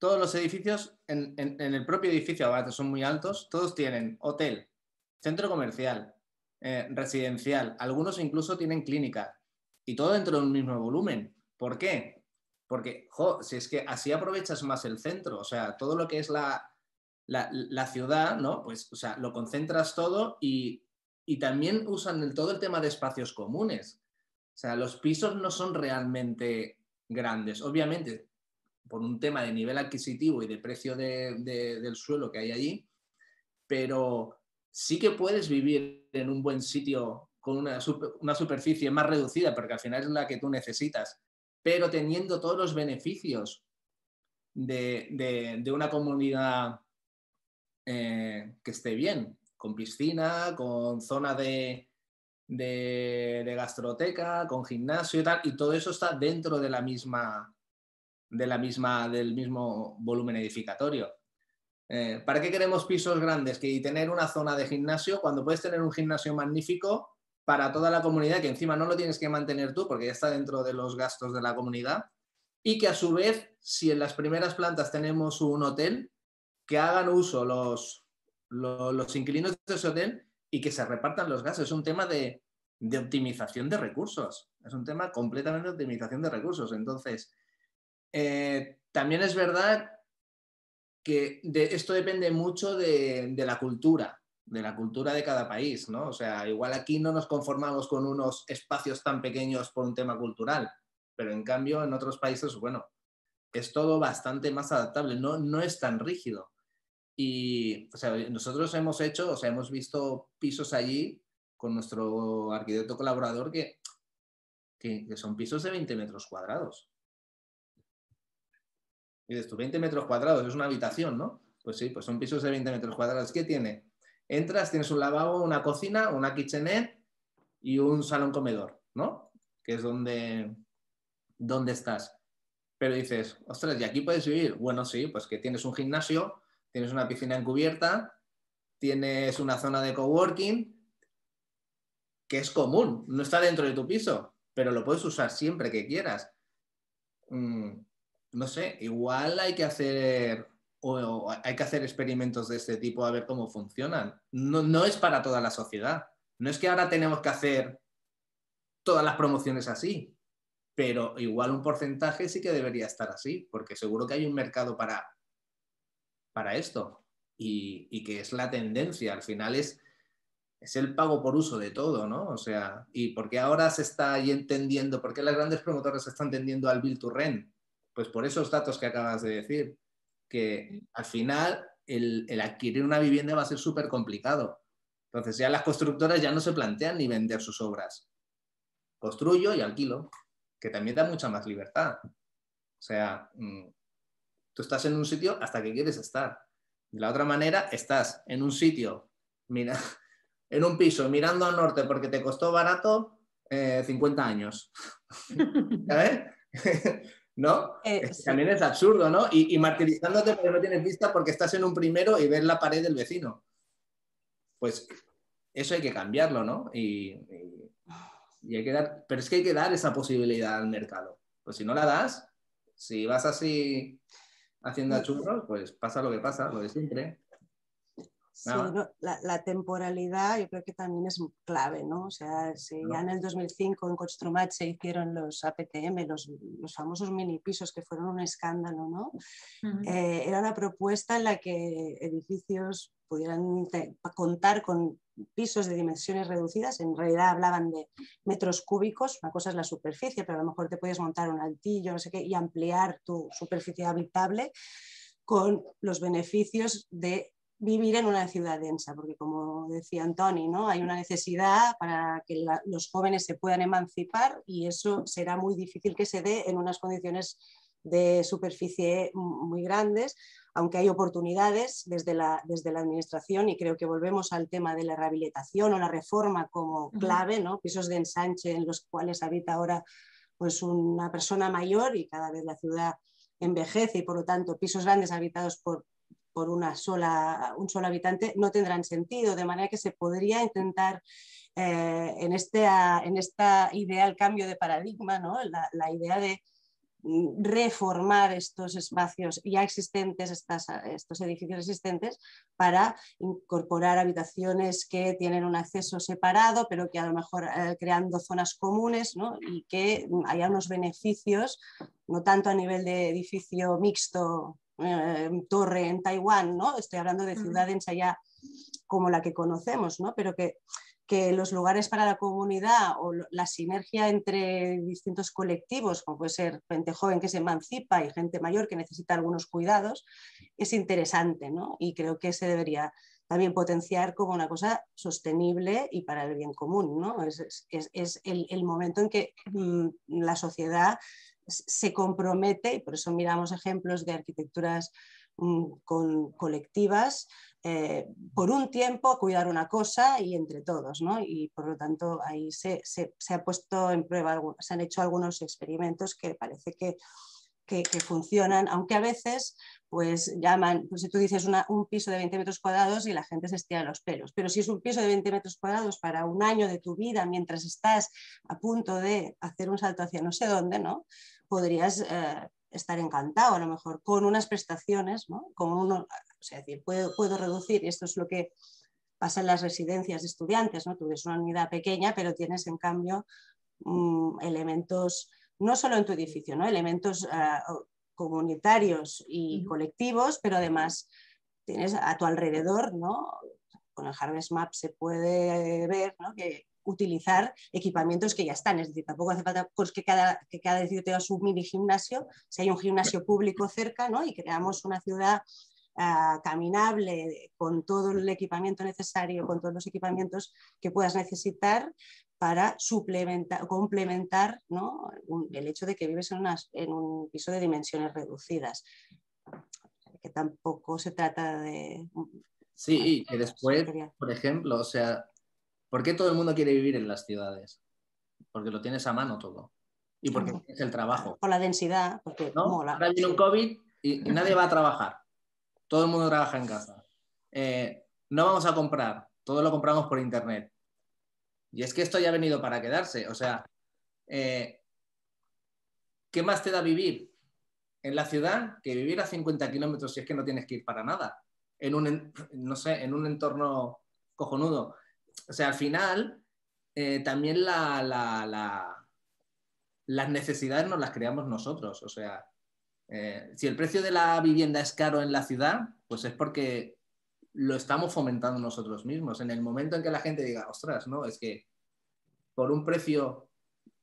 Todos los edificios, en el propio edificio, ahora son muy altos, todos tienen hotel, centro comercial, residencial, algunos incluso tienen clínica, y todo dentro de un mismo volumen. ¿Por qué? Porque, si es que así aprovechas más el centro, o sea, todo lo que es la ciudad, ¿no? Pues, o sea, lo concentras todo y también usan todo el tema de espacios comunes. O sea, los pisos no son realmente grandes. Obviamente, por un tema de nivel adquisitivo y de precio del suelo que hay allí, pero sí que puedes vivir en un buen sitio con una superficie más reducida, porque al final es la que tú necesitas, pero teniendo todos los beneficios de una comunidad que esté bien, con piscina, con zona de gastroteca, con gimnasio y tal, y todo eso está dentro de del mismo volumen edificatorio. ¿Para qué queremos pisos grandes y tener una zona de gimnasio cuando puedes tener un gimnasio magnífico para toda la comunidad, que encima no lo tienes que mantener tú porque ya está dentro de los gastos de la comunidad, y que a su vez, si en las primeras plantas tenemos un hotel, que hagan uso los inquilinos de ese hotel y que se repartan los gastos? Es un tema de optimización de recursos, es un tema completamente de optimización de recursos. Entonces, también es verdad que esto depende mucho de la cultura de cada país, ¿no? O sea, igual aquí no nos conformamos con unos espacios tan pequeños por un tema cultural, pero en cambio en otros países, bueno, es todo bastante más adaptable, no es tan rígido. Y, o sea, nosotros hemos visto pisos allí con nuestro arquitecto colaborador que son pisos de 20 metros cuadrados. Y dices tú, 20 metros cuadrados, es una habitación, ¿no? Pues sí, pues son pisos de 20 metros cuadrados. ¿Qué tiene? Entras, tienes un lavabo, una cocina, una kitchenette y un salón comedor, ¿no? Que es donde estás. Pero dices, ostras, ¿y aquí puedes vivir? Bueno, sí, pues que tienes un gimnasio, tienes una piscina encubierta, tienes una zona de coworking, que es común, no está dentro de tu piso, pero lo puedes usar siempre que quieras. No sé, igual hay que hacer experimentos de este tipo a ver cómo funcionan. No es para toda la sociedad. No es que ahora tenemos que hacer todas las promociones así, pero igual un porcentaje sí que debería estar así, porque seguro que hay un mercado para esto y que es la tendencia. Al final es el pago por uso de todo, ¿no? O sea, ¿y por qué ahora se está entendiendo, por qué las grandes promotoras se están tendiendo al build to rent? Pues por esos datos que acabas de decir, que al final el adquirir una vivienda va a ser súper complicado. Entonces ya las constructoras ya no se plantean ni vender sus obras. Construyo y alquilo, que también da mucha más libertad. O sea, tú estás en un sitio hasta que quieres estar. De la otra manera, estás en un sitio, mira, en un piso mirando al norte porque te costó barato 50 años. ¿Sabes? ¿No? Sí. También es absurdo, ¿no? Y martirizándote porque no tienes vista porque estás en un primero y ves la pared del vecino. Pues eso hay que cambiarlo, ¿no? Y hay que pero es que hay que dar esa posibilidad al mercado. Pues si no la das, si vas así haciendo a churros, pues pasa lo que pasa, lo de siempre. Sí, no, la temporalidad yo creo que también es clave, ¿no? O sea, si ya en el 2005 en Construmat se hicieron los APTM, los famosos mini pisos que fueron un escándalo, ¿no? Era una propuesta en la que edificios pudieran contar con pisos de dimensiones reducidas. En realidad hablaban de metros cúbicos, una cosa es la superficie, pero a lo mejor te puedes montar un altillo, no sé qué, y ampliar tu superficie habitable con los beneficios de vivir en una ciudad densa, porque como decía Antoni, ¿no? Hay una necesidad para que los jóvenes se puedan emancipar y eso será muy difícil que se dé en unas condiciones de superficie muy grandes, aunque hay oportunidades desde la administración y creo que volvemos al tema de la rehabilitación o la reforma como clave, ¿no? Pisos de ensanche en los cuales habita ahora pues, una persona mayor y cada vez la ciudad envejece y por lo tanto pisos grandes habitados por un solo habitante no tendrán sentido, de manera que se podría intentar en esta idea, el cambio de paradigma, ¿no? la idea de reformar estos espacios ya existentes, estos edificios existentes, para incorporar habitaciones que tienen un acceso separado, pero que a lo mejor creando zonas comunes, ¿no? Y que haya unos beneficios, no tanto a nivel de edificio mixto, torre en Taiwán, ¿no? Estoy hablando de ciudad densa ya como la que conocemos, ¿no? Pero que los lugares para la comunidad o la sinergia entre distintos colectivos, como puede ser gente joven que se emancipa y gente mayor que necesita algunos cuidados, es interesante, ¿no? Y creo que se debería también potenciar como una cosa sostenible y para el bien común, ¿no? Es el momento en que la sociedad se compromete, y por eso miramos ejemplos de arquitecturas colectivas, por un tiempo a cuidar una cosa y entre todos, ¿no? Y por lo tanto ahí se ha puesto en prueba, se han hecho algunos experimentos que parece que funcionan, aunque a veces pues llaman, pues si tú dices un piso de 20 metros cuadrados y la gente se estira los pelos, pero si es un piso de 20 metros cuadrados para un año de tu vida mientras estás a punto de hacer un salto hacia no sé dónde, ¿no? Podrías estar encantado a lo mejor con unas prestaciones, ¿no? Como o sea, decir, puedo reducir, y esto es lo que pasa en las residencias de estudiantes, ¿no? Tú ves una unidad pequeña, pero tienes en cambio elementos, no solo en tu edificio, ¿no? Elementos comunitarios y colectivos, pero además tienes a tu alrededor, ¿no? Con el Harvest Map se puede ver, ¿no? Que utilizar equipamientos que ya están, es decir, tampoco hace falta pues, que cada edificio tenga su mini gimnasio, si hay un gimnasio público cerca, ¿no? Y creamos una ciudad caminable con todo el equipamiento necesario, con todos los equipamientos que puedas necesitar para complementar, ¿no? El hecho de que vives en un piso de dimensiones reducidas, que tampoco se trata de... Sí, y que después, por ejemplo, o sea, ¿por qué todo el mundo quiere vivir en las ciudades? Porque lo tienes a mano todo. Y porque tienes el trabajo. Por la densidad, porque ¿no? mola. Ahora viene un COVID y nadie va a trabajar. Todo el mundo trabaja en casa. No vamos a comprar, todo lo compramos por internet. Y es que esto ya ha venido para quedarse. O sea, ¿qué más te da vivir en la ciudad que vivir a 50 kilómetros si es que no tienes que ir para nada? No sé, en un entorno cojonudo. O sea, al final, también las necesidades nos las creamos nosotros. O sea, si el precio de la vivienda es caro en la ciudad, pues es porque lo estamos fomentando nosotros mismos. En el momento en que la gente diga, ostras, no, es que por un precio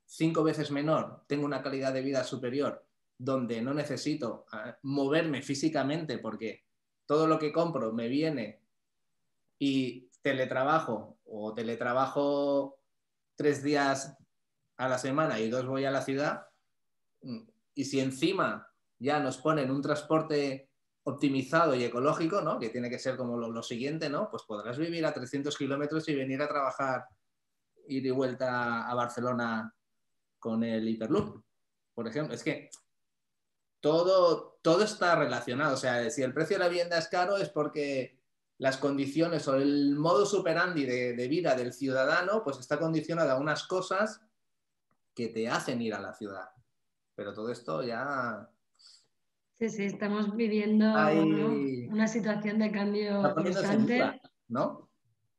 5 veces menor tengo una calidad de vida superior donde no necesito moverme físicamente porque todo lo que compro me viene y teletrabajo 3 días a la semana y 2 voy a la ciudad, y si encima ya nos ponen un transporte optimizado y ecológico, ¿no? Que tiene que ser como lo siguiente, ¿no? Pues podrás vivir a 300 kilómetros y venir a trabajar, ir y vuelta a Barcelona con el Hyperloop, por ejemplo. Es que todo está relacionado. O sea, si el precio de la vivienda es caro es porque las condiciones o el modus operandi de vida del ciudadano pues está condicionado a unas cosas que te hacen ir a la ciudad. Pero todo esto ya... Sí, estamos viviendo, ¿no? Una situación de cambio constante. Duda, ¿no?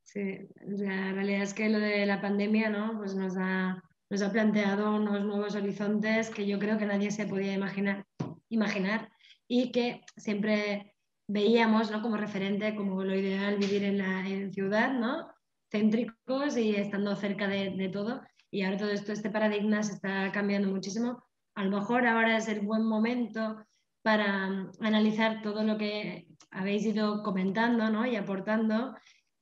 Sí, la realidad es que lo de la pandemia, ¿no? Pues nos ha planteado unos nuevos horizontes que yo creo que nadie se podía imaginar y que siempre veíamos, ¿no? Como referente, como lo ideal vivir en ciudad, ¿no? Céntricos y estando cerca de todo. Y ahora todo este paradigma se está cambiando muchísimo. A lo mejor ahora es el buen momento para analizar todo lo que habéis ido comentando, ¿no? Y aportando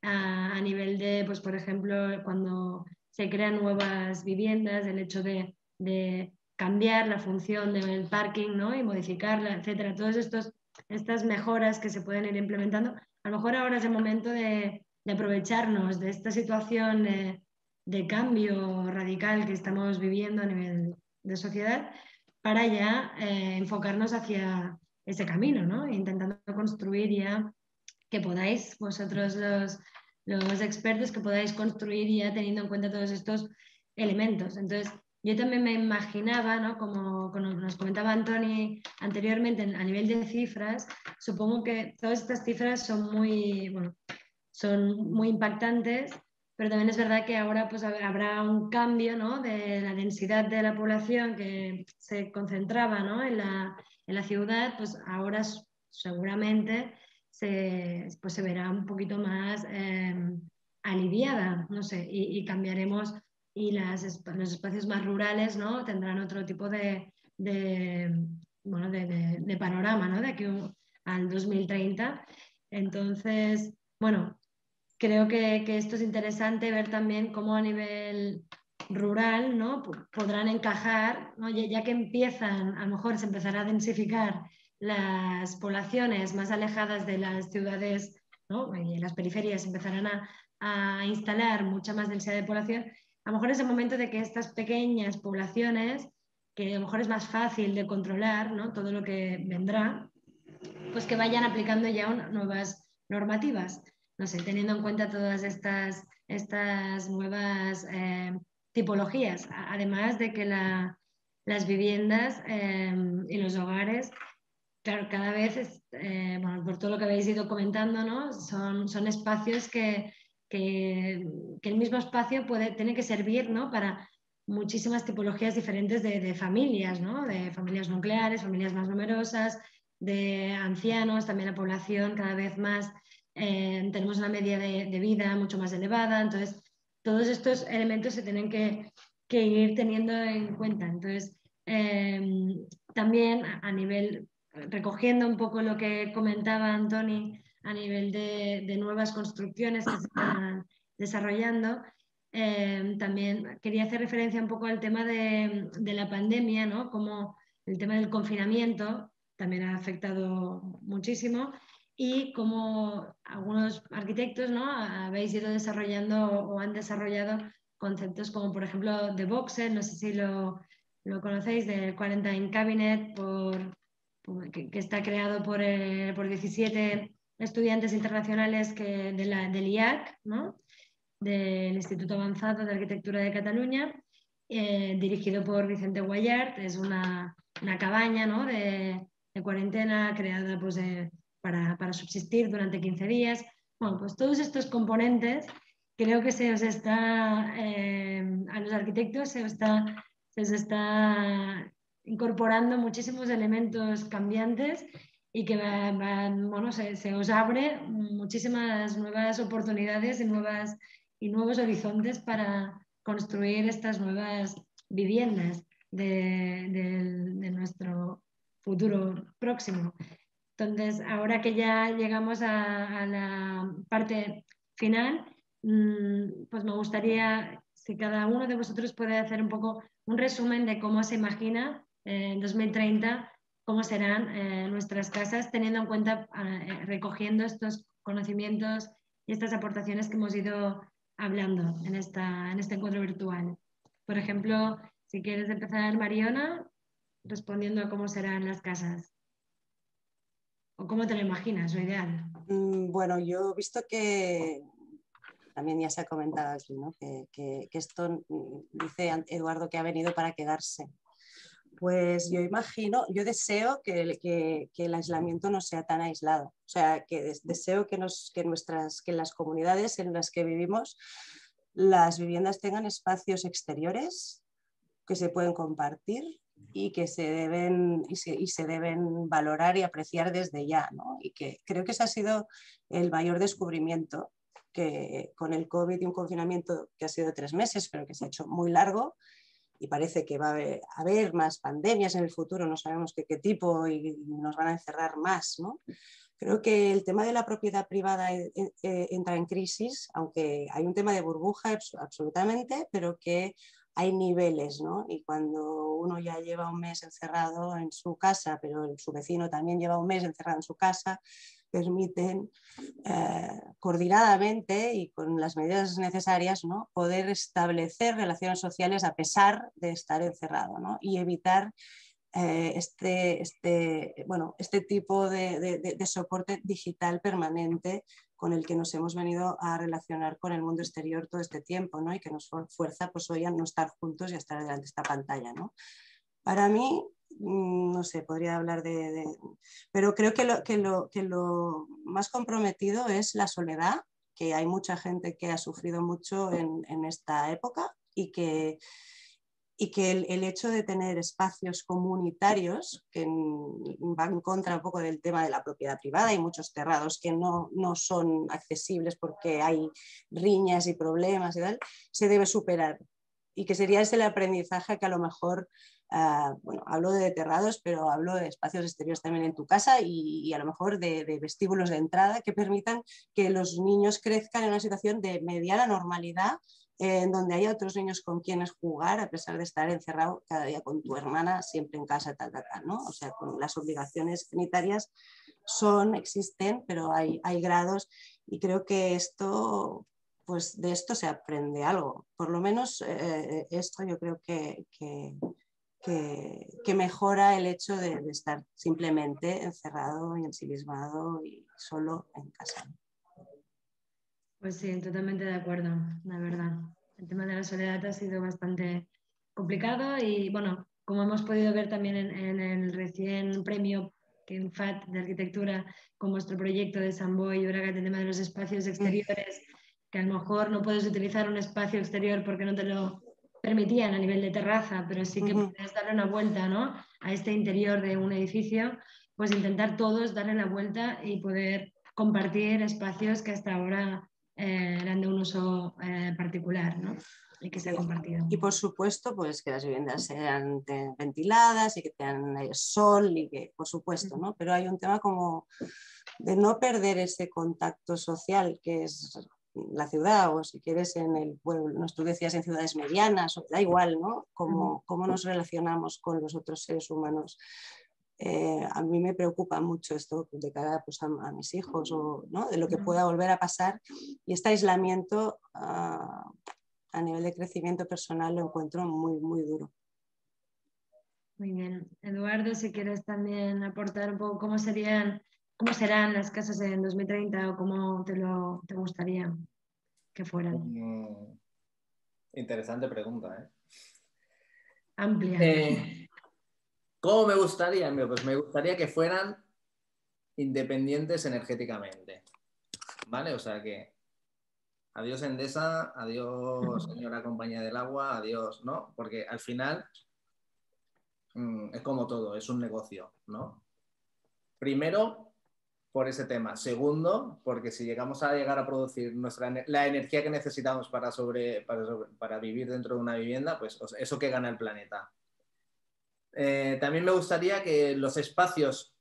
a nivel de, pues por ejemplo, cuando se crean nuevas viviendas, el hecho de cambiar la función del parking, ¿no? Y modificarla, etcétera. Todas estas mejoras que se pueden ir implementando. A lo mejor ahora es el momento de aprovecharnos de esta situación de cambio radical que estamos viviendo a nivel de sociedad para ya enfocarnos hacia ese camino, ¿no? Intentando construir ya que podáis vosotros los expertos que podáis construir ya teniendo en cuenta todos estos elementos. Entonces, yo también me imaginaba, ¿no? Como nos comentaba Antoni anteriormente, a nivel de cifras, supongo que todas estas cifras son muy impactantes, pero también es verdad que ahora pues, habrá un cambio, ¿no? De la densidad de la población que se concentraba, ¿no? en la ciudad, pues ahora seguramente se verá un poquito más aliviada, no sé, y cambiaremos y los espacios más rurales, ¿no? Tendrán otro tipo de panorama, ¿no? De aquí al 2030. Entonces, bueno, creo que esto es interesante ver también cómo a nivel rural, ¿no? Podrán encajar, ¿no? Ya que empiezan, a lo mejor se empezará a densificar las poblaciones más alejadas de las ciudades, ¿no? Y en las periferias empezarán a instalar mucha más densidad de población. A lo mejor es el momento de que estas pequeñas poblaciones, que a lo mejor es más fácil de controlar, ¿no? Todo lo que vendrá, pues que vayan aplicando ya nuevas normativas, no sé, teniendo en cuenta todas estas nuevas tipologías, además de que las viviendas y los hogares, claro, cada vez, bueno, por todo lo que habéis ido comentando, ¿no? Son espacios que el mismo espacio tiene que servir, ¿no? Para muchísimas tipologías diferentes de familias, ¿no? De familias nucleares, familias más numerosas, de ancianos, también la población cada vez más, tenemos una media de vida mucho más elevada, entonces todos estos elementos se tienen que ir teniendo en cuenta. Entonces, también a nivel, recogiendo un poco lo que comentaba Antoni, a nivel de nuevas construcciones que se están desarrollando, también quería hacer referencia un poco al tema de la pandemia, ¿no? Como el tema del confinamiento también ha afectado muchísimo y como algunos arquitectos, ¿no? Habéis ido desarrollando o han desarrollado conceptos como por ejemplo de Voxel, no sé si lo conocéis, del Quarantine Cabinet, que está creado por 17 estudiantes internacionales del IAC, ¿no? Del Instituto Avanzado de Arquitectura de Cataluña, dirigido por Vicente Guayart. Es una cabaña, ¿no? de cuarentena creada pues, para subsistir durante 15 días. Bueno, pues todos estos componentes creo que se os está, a los arquitectos se os está incorporando muchísimos elementos cambiantes y que bueno, se os abre muchísimas nuevas oportunidades y nuevos horizontes para construir estas nuevas viviendas de nuestro futuro próximo. Entonces, ahora que ya llegamos a la parte final, pues me gustaría, si cada uno de vosotros puede hacer un poco un resumen de cómo se imagina en 2030, cómo serán nuestras casas, teniendo en cuenta, recogiendo estos conocimientos y estas aportaciones que hemos ido hablando en este encuentro virtual. Por ejemplo, si quieres empezar, Mariona, respondiendo a cómo serán las casas. ¿O cómo te lo imaginas, lo ideal? Bueno, yo he visto que también ya se ha comentado aquí, ¿no? que esto dice Eduardo que ha venido para quedarse. Pues yo imagino, yo deseo que el aislamiento no sea tan aislado. O sea, que deseo que en las comunidades en las que vivimos las viviendas tengan espacios exteriores que se pueden compartir y que se deben valorar y apreciar desde ya, ¿no? Y que creo que ese ha sido el mayor descubrimiento, que con el COVID y un confinamiento que ha sido de 3 meses, pero que se ha hecho muy largo y parece que va a haber más pandemias en el futuro, no sabemos qué tipo y nos van a encerrar más, ¿no? Creo que el tema de la propiedad privada entra en crisis, aunque hay un tema de burbuja absolutamente, pero que hay niveles, ¿no? Y cuando uno ya lleva un mes encerrado en su casa, pero su vecino también lleva un mes encerrado en su casa, permiten coordinadamente y con las medidas necesarias, ¿no? Poder establecer relaciones sociales a pesar de estar encerrado, ¿no? Y evitar este tipo de soporte digital permanente con el que nos hemos venido a relacionar con el mundo exterior todo este tiempo, ¿no? Y que nos fuerza pues, hoy a no estar juntos y a estar delante de esta pantalla, ¿no? Para mí, no sé, podría hablar pero creo que lo más comprometido es la soledad, que hay mucha gente que ha sufrido mucho en esta época y que el hecho de tener espacios comunitarios, que va en contra un poco del tema de la propiedad privada, hay muchos terrados que no son accesibles porque hay riñas y problemas y tal, se debe superar. y que sería ese el aprendizaje que a lo mejor, bueno, hablo de terrados, pero hablo de espacios exteriores también en tu casa y a lo mejor de vestíbulos de entrada que permitan que los niños crezcan en una situación de mediana normalidad, en donde haya otros niños con quienes jugar, a pesar de estar encerrado cada día con tu hermana, siempre en casa, tal, tal, tal, ¿no? O sea, con las obligaciones sanitarias existen, pero hay grados, y creo que esto, pues de esto se aprende algo. Por lo menos esto yo creo que mejora el hecho de estar simplemente encerrado y ensimismado y solo en casa. Pues sí, totalmente de acuerdo, la verdad. El tema de la soledad ha sido bastante complicado y, bueno, como hemos podido ver también en el recién premio que en FAT de arquitectura con vuestro proyecto de Sant Boi y Llobregat, el tema de los espacios exteriores, que a lo mejor no puedes utilizar un espacio exterior porque no te lo permitían a nivel de terraza, pero sí que puedes darle una vuelta, ¿no?, a este interior de un edificio, pues intentar todos darle la vuelta y poder compartir espacios que hasta ahora eran de un uso particular, ¿no?, y que se ha compartido. Y por supuesto, pues que las viviendas sean ventiladas y que tengan sol y que, por supuesto, ¿no? Pero hay un tema como de no perder ese contacto social que es la ciudad, o si quieres en el pueblo, tú decías en ciudades medianas, da igual, ¿no? Cómo nos relacionamos con los otros seres humanos. A mí me preocupa mucho esto de cara, pues, a mis hijos, o, ¿no?, de lo que pueda volver a pasar, y este aislamiento a nivel de crecimiento personal lo encuentro muy, muy duro. Muy bien. Eduardo, si quieres también aportar un poco cómo serán las casas en 2030 o cómo te gustaría que fueran. Interesante pregunta, ¿eh? Amplia. ¿Cómo me gustaría? Pues me gustaría que fueran independientes energéticamente, ¿vale? O sea que adiós Endesa, adiós señora compañía del agua, adiós, ¿no? Porque al final es como todo, es un negocio, ¿no? Primero, por ese tema. Segundo, porque si llegamos a llegar a producir la energía que necesitamos para vivir dentro de una vivienda, pues eso que gana el planeta. También me gustaría que los espacios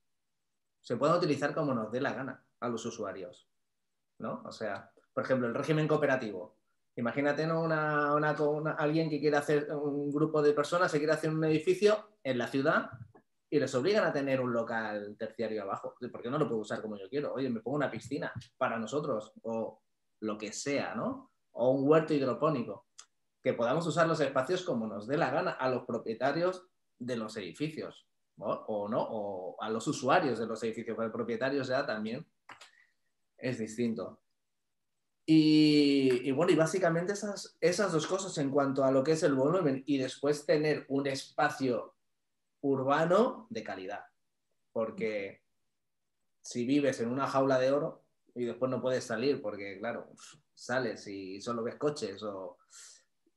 se puedan utilizar como nos dé la gana a los usuarios, ¿no? O sea, por ejemplo, el régimen cooperativo. Imagínate, ¿no?, alguien que quiere hacer, un grupo de personas que quiere hacer un edificio en la ciudad y les obligan a tener un local terciario abajo. ¿Por qué no lo puedo usar como yo quiero? Oye, me pongo una piscina para nosotros o lo que sea, ¿no? O un huerto hidropónico. Que podamos usar los espacios como nos dé la gana a los propietarios de los edificios, ¿no? O a los usuarios de los edificios, pero el propietario ya también es distinto. Y bueno, y básicamente esas dos cosas en cuanto a lo que es el volumen, y después tener un espacio urbano de calidad. Porque si vives en una jaula de oro y después no puedes salir porque, claro, sales y solo ves coches o...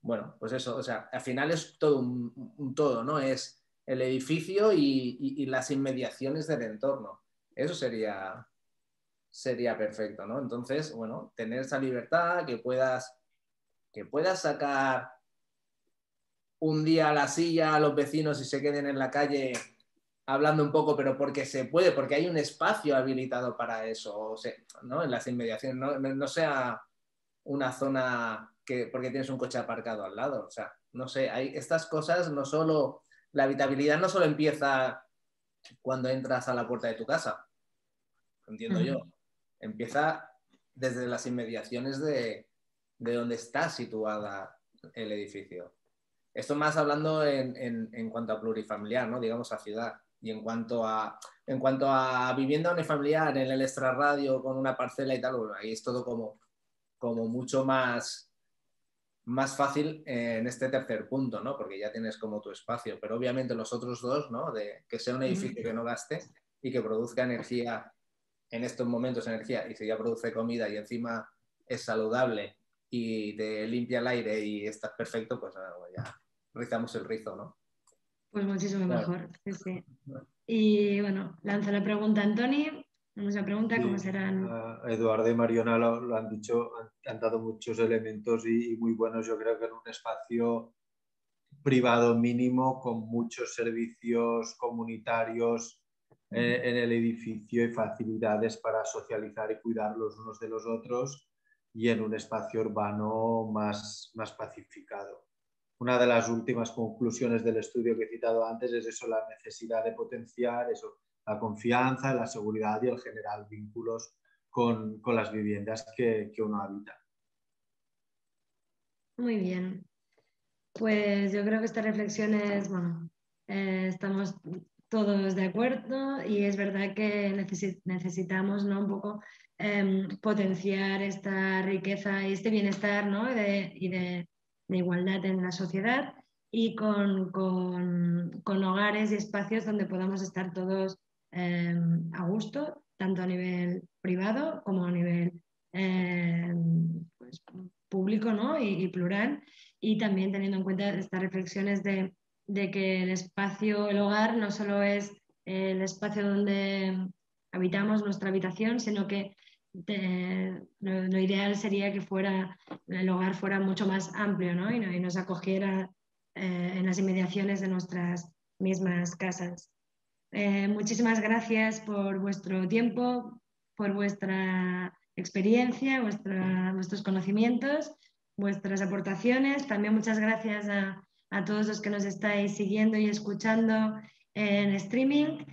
Bueno, pues eso, o sea, al final es todo un todo, ¿no? Es el edificio y las inmediaciones del entorno. Eso sería perfecto, ¿no? Entonces, bueno, tener esa libertad, que puedas sacar un día a la silla a los vecinos y se queden en la calle hablando un poco, pero porque se puede, porque hay un espacio habilitado para eso, o sea, ¿no? En las inmediaciones, no sea una zona porque tienes un coche aparcado al lado, o sea, no sé, hay estas cosas, no solo, la habitabilidad no solo empieza cuando entras a la puerta de tu casa, entiendo yo, empieza desde las inmediaciones de donde está situada el edificio. Esto más hablando en cuanto a plurifamiliar, ¿no? Digamos a ciudad. Y en cuanto a vivienda unifamiliar en el extrarradio con una parcela y tal, bueno, ahí es todo como mucho más fácil en este tercer punto, ¿no? Porque ya tienes como tu espacio. Pero obviamente los otros dos, ¿no? De que sea un edificio que no gaste y que produzca energía, en estos momentos energía, y si ya produce comida y encima es saludable y te limpia el aire y estás perfecto, pues ya rizamos el rizo, ¿no? Pues muchísimo mejor, sí, sí. Y bueno, lanzo la pregunta a Antoni. Vamos a preguntar cómo serán. Eduardo y Mariona lo han dicho, han dado muchos elementos y muy buenos. Yo creo que en un espacio privado mínimo con muchos servicios comunitarios en el edificio y facilidades para socializar y cuidar los unos de los otros, y en un espacio urbano más pacificado. Una de las últimas conclusiones del estudio que he citado antes es eso, la necesidad de potenciar eso, la confianza, la seguridad y el generar vínculos con las viviendas que uno habita. Muy bien. Pues yo creo que estas reflexiones, bueno, estamos todos de acuerdo, y es verdad que necesitamos, ¿no?, un poco potenciar esta riqueza y este bienestar, ¿no?, y de igualdad en la sociedad, y con hogares y espacios donde podamos estar todos a gusto, tanto a nivel privado como a nivel pues, público, ¿no?, y plural, y también teniendo en cuenta estas reflexiones de que el espacio, el hogar, no solo es el espacio donde habitamos nuestra habitación, sino que lo ideal sería que el hogar fuera mucho más amplio, ¿no?, y nos acogiera en las inmediaciones de nuestras mismas casas. Muchísimas gracias por vuestro tiempo, por vuestra experiencia, vuestros conocimientos, vuestras aportaciones. También muchas gracias a todos los que nos estáis siguiendo y escuchando en streaming.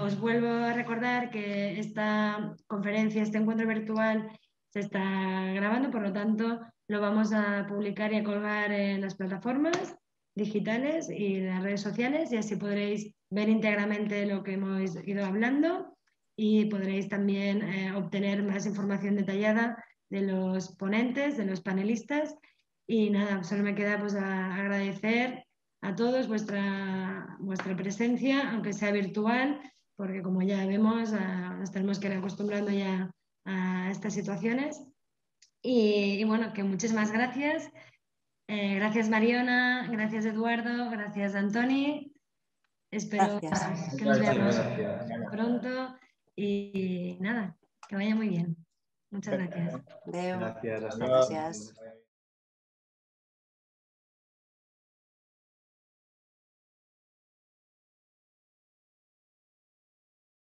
Os vuelvo a recordar que esta conferencia, este encuentro virtual, se está grabando, por lo tanto lo vamos a publicar y a colgar en las plataformas digitales y en las redes sociales, y así podréis ver íntegramente lo que hemos ido hablando, y podréis también obtener más información detallada de los ponentes, de los panelistas. Y nada, solo me queda pues agradecer a todos vuestra presencia, aunque sea virtual, porque como ya vemos, nos tenemos que ir acostumbrando ya a estas situaciones. Y bueno, que muchísimas gracias. Gracias Mariona, gracias Eduardo, gracias Antoni. Espero que nos veamos pronto, y nada, que vaya muy bien. Muchas gracias. Gracias, hasta Gracias.